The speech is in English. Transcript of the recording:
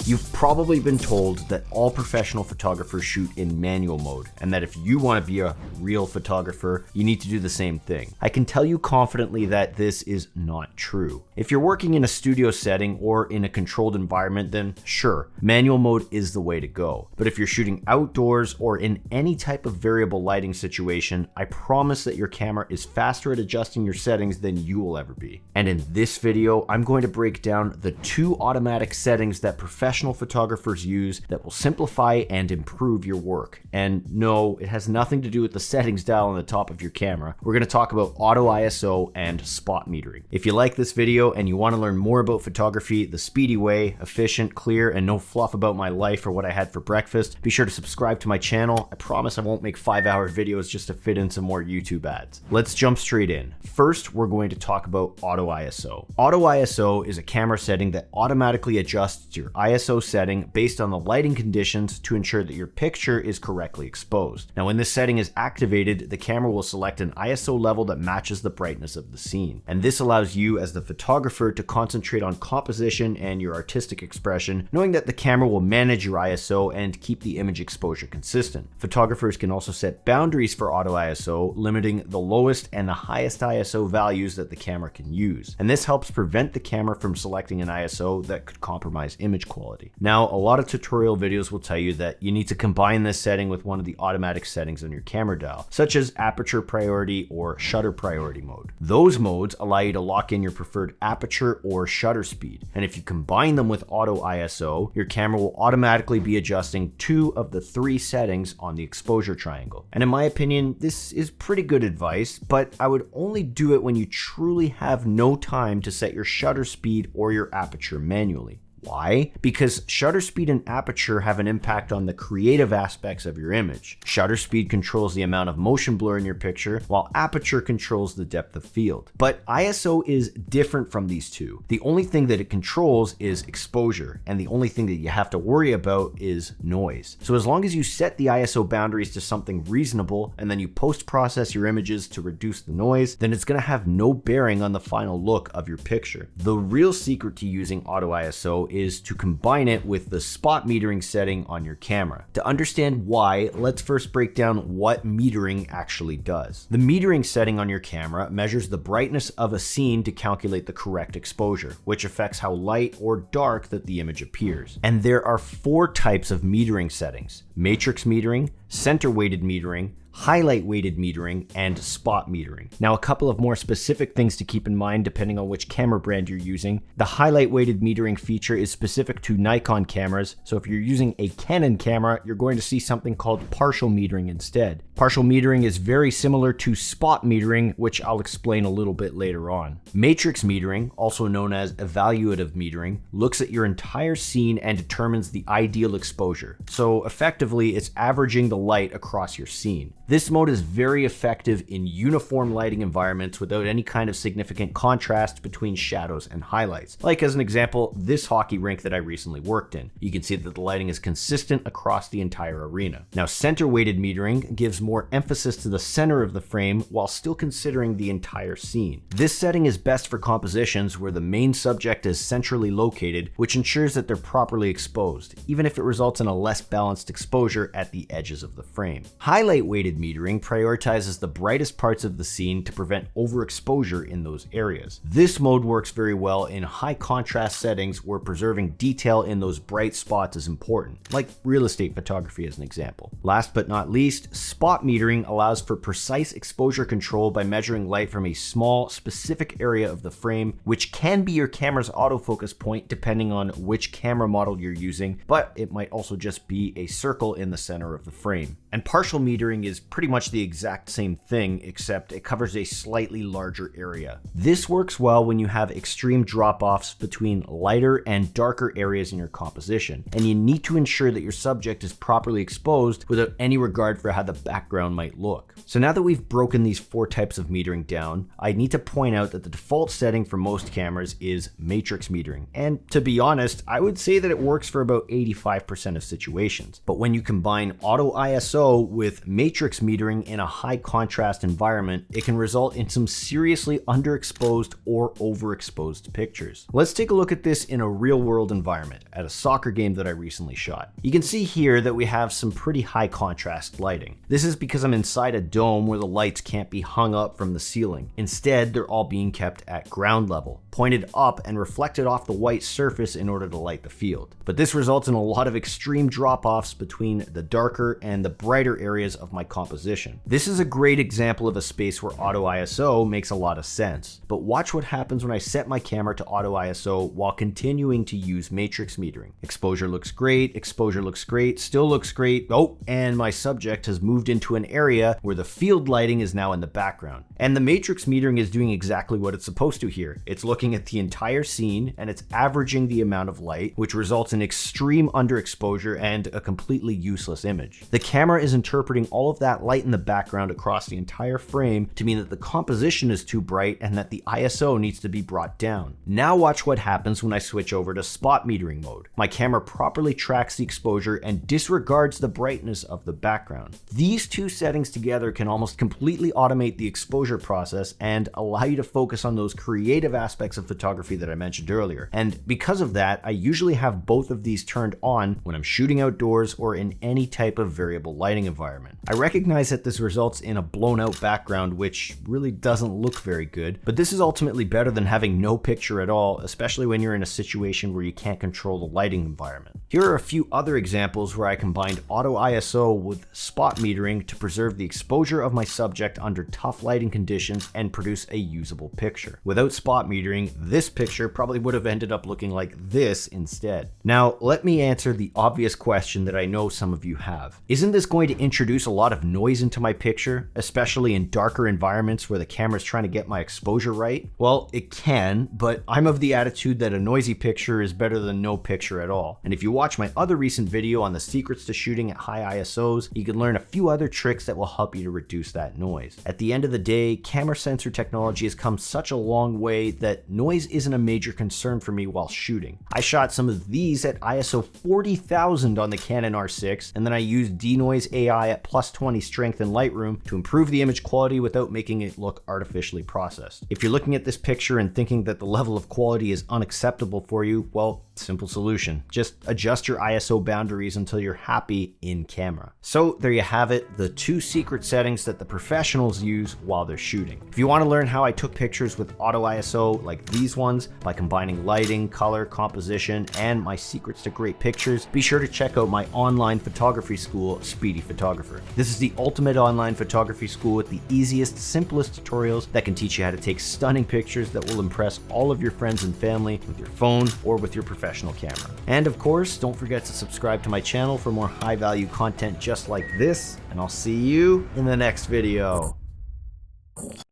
You've probably been told that all professional photographers shoot in manual mode, and that if you want to be a real photographer, you need to do the same thing. I can tell you confidently that this is not true. If you're working in a studio setting or in a controlled environment, then sure, manual mode is the way to go. But if you're shooting outdoors or in any type of variable lighting situation, I promise that your camera is faster at adjusting your settings than you will ever be. And in this video, I'm going to break down the 2 automatic settings that professional photographers use that will simplify and improve your work. And no, it has nothing to do with the settings dial on the top of your camera. We're going to talk about auto ISO and spot metering. If you like this video and you want to learn more about photography the speedy way, efficient, clear, and no fluff about my life or what I had for breakfast, be sure to subscribe to my channel. I promise I won't make 5-hour videos just to fit in some more YouTube ads. Let's jump straight in. First, we're going to talk about auto ISO. Auto ISO is a camera setting that automatically adjusts your ISO setting based on the lighting conditions to ensure that your picture is correctly exposed. Now, when this setting is activated, the camera will select an ISO level that matches the brightness of the scene. And this allows you as the photographer to concentrate on composition and your artistic expression, knowing that the camera will manage your ISO and keep the image exposure consistent. Photographers can also set boundaries for auto ISO, limiting the lowest and the highest ISO values that the camera can use. And this helps prevent the camera from selecting an ISO that could compromise image quality. Now, a lot of tutorial videos will tell you that you need to combine this setting with one of the automatic settings on your camera dial, such as aperture priority or shutter priority mode. Those modes allow you to lock in your preferred aperture or shutter speed. And if you combine them with auto ISO, your camera will automatically be adjusting 2 of the 3 settings on the exposure triangle. And in my opinion, this is pretty good advice, but I would only do it when you truly have no time to set your shutter speed or your aperture manually. Why? Because shutter speed and aperture have an impact on the creative aspects of your image. Shutter speed controls the amount of motion blur in your picture, while aperture controls the depth of field. But ISO is different from these two. The only thing that it controls is exposure, and the only thing that you have to worry about is noise. So as long as you set the ISO boundaries to something reasonable, and then you post-process your images to reduce the noise, then it's going to have no bearing on the final look of your picture. The real secret to using auto ISO is to combine it with the spot metering setting on your camera. To understand why, let's first break down what metering actually does. The metering setting on your camera measures the brightness of a scene to calculate the correct exposure, which affects how light or dark that the image appears. And there are 4 types of metering settings: matrix metering, center weighted metering, highlight weighted metering, and spot metering. Now, a couple of more specific things to keep in mind depending on which camera brand you're using. The highlight weighted metering feature is specific to Nikon cameras, so if you're using a Canon camera, you're going to see something called partial metering instead. Partial metering is very similar to spot metering, which I'll explain a little bit later on. Matrix metering, also known as evaluative metering, looks at your entire scene and determines the ideal exposure. So effectively, it's averaging the light across your scene. This mode is very effective in uniform lighting environments without any kind of significant contrast between shadows and highlights. Like as an example, this hockey rink that I recently worked in. You can see that the lighting is consistent across the entire arena. Now, center weighted metering gives more emphasis to the center of the frame while still considering the entire scene. This setting is best for compositions where the main subject is centrally located, which ensures that they're properly exposed, even if it results in a less balanced exposure at the edges of the frame. Highlight weighted metering prioritizes the brightest parts of the scene to prevent overexposure in those areas. This mode works very well in high contrast settings where preserving detail in those bright spots is important, like real estate photography as an example. Last but not least, spot metering allows for precise exposure control by measuring light from a small, specific area of the frame, which can be your camera's autofocus point depending on which camera model you're using, but it might also just be a circle in the center of the frame. And partial metering is pretty much the exact same thing, except it covers a slightly larger area. This works well when you have extreme drop-offs between lighter and darker areas in your composition, and you need to ensure that your subject is properly exposed without any regard for how the background might look. So now that we've broken these 4 types of metering down, I need to point out that the default setting for most cameras is matrix metering, and to be honest, I would say that it works for about 85% of situations. But when you combine auto ISO ISO with matrix metering in a high contrast environment, it can result in some seriously underexposed or overexposed pictures. Let's take a look at this in a real world environment at a soccer game that I recently shot. You can see here that we have some pretty high contrast lighting. This is because I'm inside a dome where the lights can't be hung up from the ceiling. Instead, they're all being kept at ground level, pointed up and reflected off the white surface in order to light the field. But this results in a lot of extreme drop-offs between the darker and the brighter areas of my composition. This is a great example of a space where auto ISO makes a lot of sense. But watch what happens when I set my camera to auto ISO while continuing to use matrix metering. Exposure looks great, still looks great. Oh, and my subject has moved into an area where the field lighting is now in the background. And the matrix metering is doing exactly what it's supposed to here. It's looking at the entire scene and it's averaging the amount of light, which results in extreme underexposure and a completely useless image. The camera is interpreting all of that light in the background across the entire frame to mean that the composition is too bright and that the ISO needs to be brought down. Now watch what happens when I switch over to spot metering mode. My camera properly tracks the exposure and disregards the brightness of the background. These two settings together can almost completely automate the exposure process and allow you to focus on those creative aspects of photography that I mentioned earlier. And because of that, I usually have both of these turned on when I'm shooting outdoors or in any type of variable lighting environment. I recognize that this results in a blown out background, which really doesn't look very good, but this is ultimately better than having no picture at all, especially when you're in a situation where you can't control the lighting environment. Here are a few other examples where I combined auto ISO with spot metering to preserve the exposure of my subject under tough lighting conditions and produce a usable picture. Without spot metering, this picture probably would have ended up looking like this instead. Now, let me answer the obvious question that I know some of you have. Isn't this going to introduce a lot of noise into my picture, especially in darker environments where the camera's trying to get my exposure right? Well, it can, but I'm of the attitude that a noisy picture is better than no picture at all. And if you watch my other recent video on the secrets to shooting at high ISOs, you can learn a few other tricks that will help you to reduce that noise. At the end of the day, camera sensor technology has come such a long way that noise isn't a major concern for me while shooting. I shot some of these at ISO 40,000 on the Canon R6, and then I used denoise AI at +20 strength in Lightroom to improve the image quality without making it look artificially processed. If you're looking at this picture and thinking that the level of quality is unacceptable for you, well, simple solution. Just adjust your ISO boundaries until you're happy in camera. So there you have it, the two secret settings that the professionals use while they're shooting. If you want to learn how I took pictures with auto ISO like these ones by combining lighting, color, composition, and my secrets to great pictures, be sure to check out my online photography school, Speedy Photographer. This is the ultimate online photography school with the easiest, simplest tutorials that can teach you how to take stunning pictures that will impress all of your friends and family with your phone or with your professional camera. And of course, don't forget to subscribe to my channel for more high-value content just like this, and I'll see you in the next video.